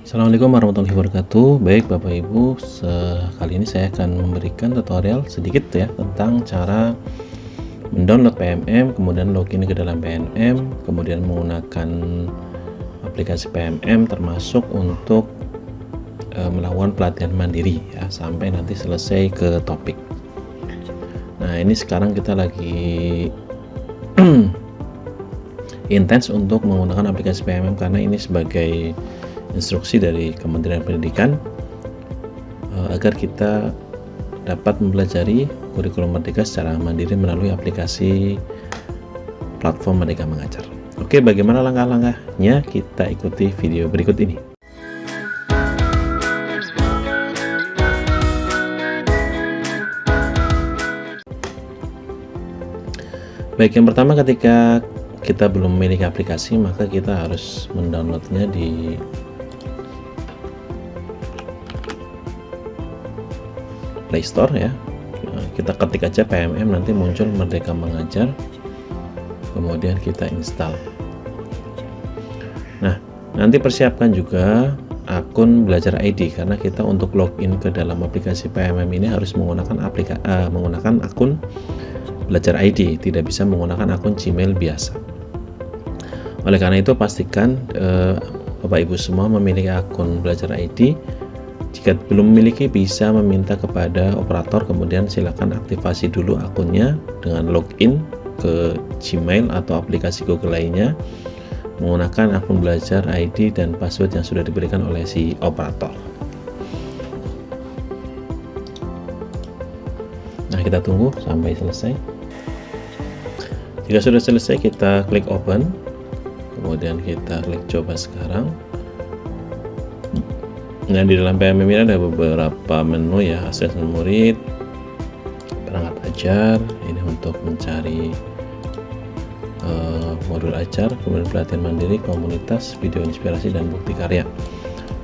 Assalamualaikum warahmatullahi wabarakatuh. Baik Bapak Ibu, kali ini saya akan memberikan tutorial sedikit ya tentang cara mendownload PMM, kemudian login ke dalam PMM, kemudian menggunakan aplikasi PMM termasuk untuk melakukan pelatihan mandiri ya sampai nanti selesai ke topik. Nah, ini sekarang kita lagi intens untuk menggunakan aplikasi PMM karena ini sebagai instruksi dari Kementerian Pendidikan agar kita dapat mempelajari kurikulum Merdeka secara mandiri melalui aplikasi platform Merdeka Mengajar. Oke, bagaimana langkah-langkahnya? Kita ikuti video berikut ini. Baik, yang pertama ketika kita belum memiliki aplikasi, maka kita harus mendownloadnya di Play Store ya. Kita ketik aja PMM, nanti muncul Merdeka Mengajar, kemudian kita install. Nah, nanti persiapkan juga akun Belajar ID karena kita untuk login ke dalam aplikasi PMM ini harus menggunakan menggunakan akun Belajar ID, tidak bisa menggunakan akun Gmail biasa. Oleh karena itu pastikan Bapak Ibu semua memiliki akun Belajar ID. Jika belum memiliki, bisa meminta kepada operator, kemudian silakan aktifasi dulu akunnya dengan login ke Gmail atau aplikasi Google lainnya menggunakan akun Belajar ID dan password yang sudah diberikan oleh si operator. Nah, kita tunggu sampai selesai. Jika sudah selesai, kita klik open, kemudian kita klik coba sekarang. Nah, di dalam PMM ini ada beberapa menu ya, asesmen murid, perangkat ajar, ini untuk mencari modul ajar, kemudian pelatihan mandiri, komunitas, video inspirasi, dan bukti karya.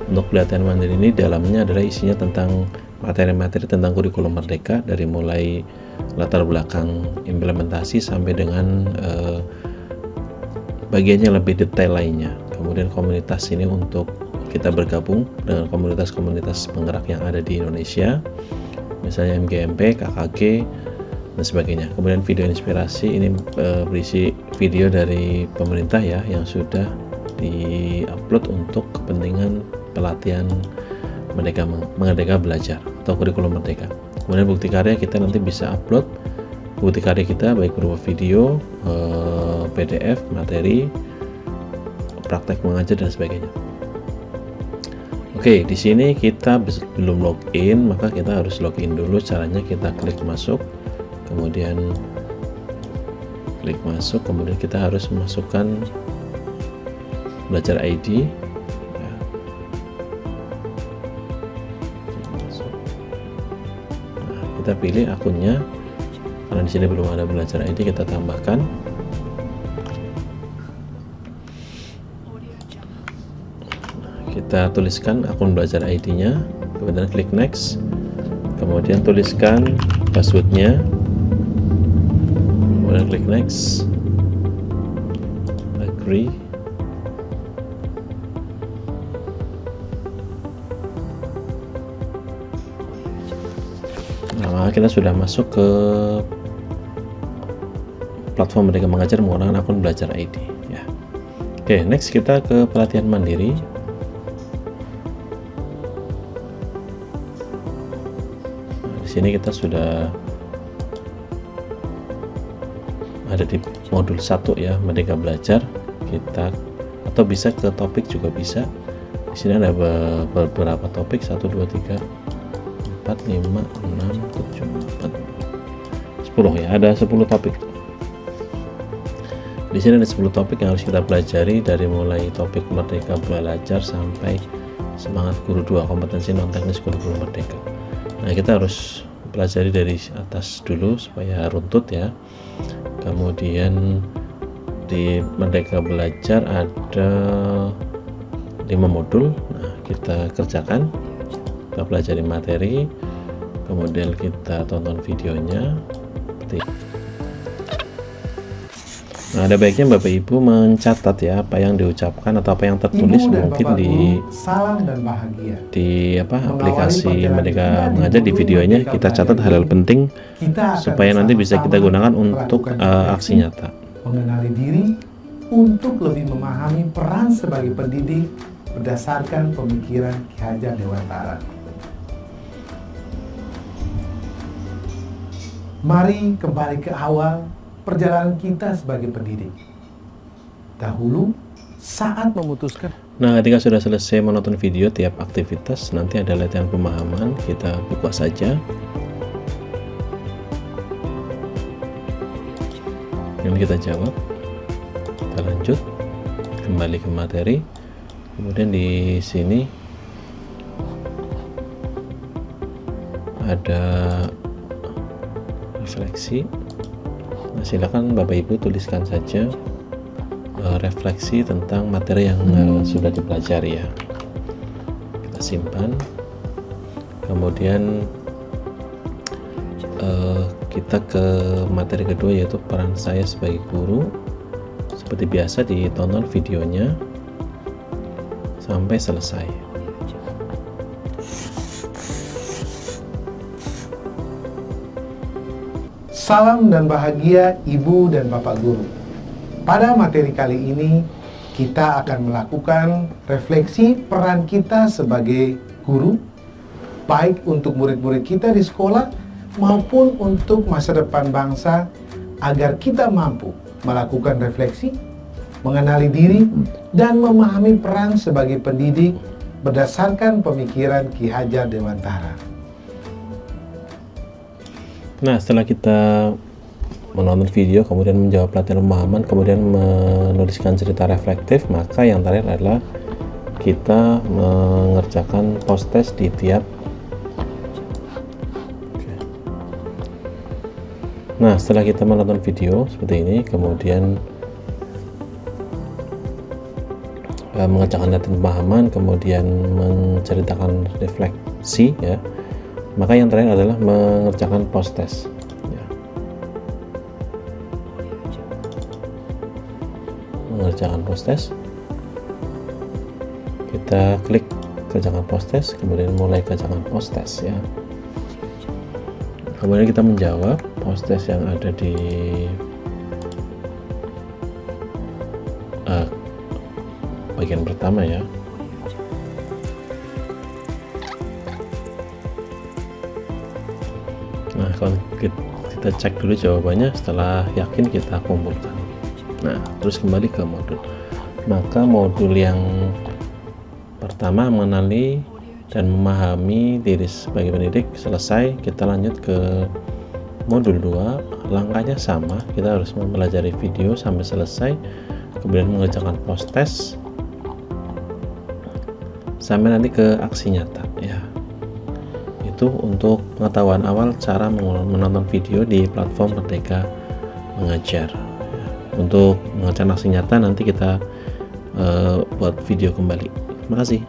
Untuk pelatihan mandiri ini dalamnya adalah isinya tentang materi-materi tentang kurikulum Merdeka, dari mulai latar belakang implementasi sampai dengan bagiannya lebih detail lainnya. Kemudian komunitas ini untuk kita bergabung dengan komunitas-komunitas penggerak yang ada di Indonesia, misalnya MGMP, KKG, dan sebagainya. Kemudian video inspirasi ini berisi video dari pemerintah ya yang sudah di-upload untuk kepentingan pelatihan Merdeka Belajar atau kurikulum Merdeka. Kemudian bukti karya, kita nanti bisa upload bukti karya kita baik berupa video, PDF, materi, praktek mengajar, dan sebagainya. Oke, di sini kita belum login, maka kita harus login dulu. Caranya kita klik masuk, kemudian klik masuk, kemudian kita harus masukkan Belajar ID. Nah, kita pilih akunnya, karena di sini belum ada Belajar ID, kita tambahkan. Kita tuliskan akun Belajar ID-nya, kemudian klik next, kemudian tuliskan passwordnya, kemudian klik next, agree, nah kita sudah masuk ke platform Merdeka Mengajar menggunakan akun Belajar ID ya. Oke, next kita ke pelatihan mandiri. Di sini kita sudah ada di modul 1 ya, Merdeka Belajar. Kita atau bisa ke topik juga bisa. Di sini ada beberapa topik, 1 2 3 4 5 6 7 8 10 ya, ada 10 topik. Di sini ada 10 topik yang harus kita pelajari, dari mulai topik Merdeka Belajar sampai semangat guru 2, kompetensi non teknis kurikulum Merdeka. Nah, kita harus pelajari dari atas dulu supaya runtut ya. Kemudian di Merdeka Belajar ada 5 modul. Nah, kita kerjakan, kita pelajari materi, kemudian kita tonton videonya. Nah, ada baiknya Bapak Ibu mencatat ya apa yang diucapkan atau apa yang tertulis Ibu dan mungkin Bapak di Guru, salam dan bahagia. aplikasi perjalanan Merdeka kita di Mengajar di Guru videonya Merdeka kita Belajar catat hal-hal ini, penting kita akan supaya nanti bisa kita bersama-sama gunakan untuk melakukan refleksi, aksi nyata. mengenali diri untuk lebih memahami peran sebagai pendidik berdasarkan pemikiran Ki Hajar Dewantara. Mari kembali ke awal perjalanan kita sebagai pendidik. Dahulu, saat memutuskan. Nah, ketika sudah selesai menonton video tiap aktivitas, nanti ada latihan pemahaman, kita buka saja. Ini kita jawab, kita lanjut, kembali ke materi. Kemudian di sini ada refleksi. Nah, silakan Bapak Ibu tuliskan saja refleksi tentang materi yang sudah dipelajari ya. Kita simpan. Kemudian kita ke materi kedua, yaitu peran saya sebagai guru. Seperti biasa ditonton videonya sampai selesai. Salam dan bahagia Ibu dan Bapak Guru. Pada materi kali ini, kita akan melakukan refleksi peran kita sebagai guru, baik untuk murid-murid kita di sekolah maupun untuk masa depan bangsa, agar kita mampu melakukan refleksi, mengenali diri, dan memahami peran sebagai pendidik berdasarkan pemikiran Ki Hajar Dewantara. Nah, setelah kita menonton video, kemudian menjawab latihan pemahaman, kemudian menuliskan cerita reflektif, maka yang terakhir adalah kita mengerjakan post test di tiap. Nah, setelah kita menonton video seperti ini, kemudian mengerjakan latihan pemahaman, kemudian menceritakan refleksi ya, maka yang terakhir adalah mengerjakan post test ya. Mengerjakan post test, kita klik kerjakan post test, kemudian mulai kerjakan post test ya. Kemudian kita menjawab post test yang ada di bagian pertama ya. Nah, kalau kita cek dulu jawabannya, setelah yakin kita kumpulkan. Nah, terus kembali ke modul. Maka modul yang pertama, mengenali dan memahami diri sebagai pendidik, selesai. Kita lanjut ke modul 2. Langkahnya sama, kita harus mempelajari video sampai selesai, kemudian mengerjakan post test sampai nanti ke aksi nyata ya. Itu untuk pengetahuan awal cara menonton video di platform Merdeka Mengajar. Untuk mengerjakan aksi nyata nanti kita buat video kembali. Terima kasih.